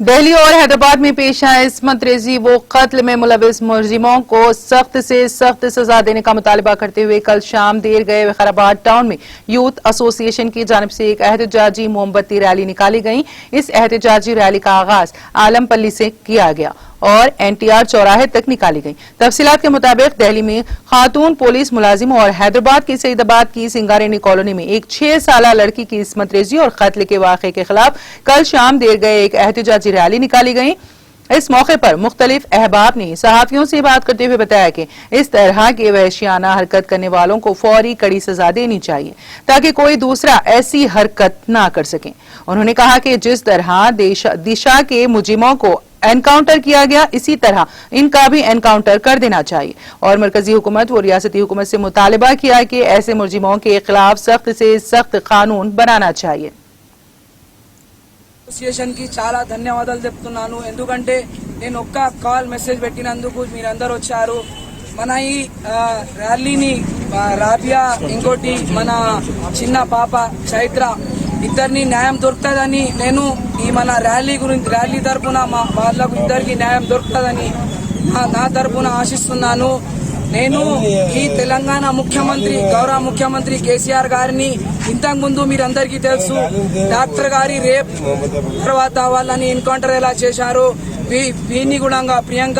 دہلی اور حیدرآباد میں پیش آئے عصمت ریزی و قتل میں ملوث ملزموں کو سخت سے سخت سزا دینے کا مطالبہ کرتے ہوئے کل شام دیر گئے وقارآباد ٹاؤن میں یوتھ ایسوسی ایشن کی جانب سے ایک احتجاجی موم بتی ریلی نکالی گئی۔ اس احتجاجی ریلی کا آغاز عالم پلی سے کیا گیا اور NTR چوراہے تک نکالی گئی۔ تفصیلات کے مطابق دہلی میں خاتون پولیس ملازم اور حیدرآباد کی سعید آباد کی سنگارینی کالونی میں ایک 6 سالہ لڑکی کی عصمت ریزی اور قتل کے واقعے کے خلاف کل شام دیر گئے ایک احتجاجی ریلی نکالی گئی۔ اس موقع پر مختلف احباب نے صحافیوں سے بات کرتے ہوئے بتایا کہ اس طرح کے وحشیانہ حرکت کرنے والوں کو فوری کڑی سزا دینی چاہیے تاکہ کوئی دوسرا ایسی حرکت نہ کر سکے۔ انہوں نے کہا کہ جس طرح دشا کے مجرموں کو انکاؤنٹر کیا گیا اسی طرح ان کا بھی انکاؤنٹر کر دینا چاہیے اور مرکزی حکومت و ریاستی حکومت سے مطالبہ کیا کہ ایسے مجرموں کے خلاف سخت سے سخت قانون بنانا چاہیے۔ అసోసియేషన్ కి చాలా ధన్యవాదాలు చెప్తున్నాను। ఎందుకంటే నేను ఒక్క కాల్ మెసేజ్ పెట్టినందుకు మీరందరూ వచ్చారు। మన ఈ ర్యాలీని రాబియా ఇంకోటి మన చిన్న పాప చైత్ర ఇద్దరిని న్యాయం దొరుకుతుందని నేను ఈ మన ర్యాలీ తరపున వాళ్ళకు ఇద్దరికి న్యాయం దొరుకుతుందని నా తరపున ఆశిస్తున్నాను। నేను ఈ తెలంగాణ ముఖ్యమంత్రి గౌరవ ముఖ్యమంత్రి కేసీఆర్ గారిని ఇంతకు ముందు మీరందరికీ తెలుసు డాక్టర్ గారి రేప్ తర్వాత వాళ్ళని ఎన్కౌంటర్ ఎలా చేశారు వీని గుణంగా ప్రియాంక।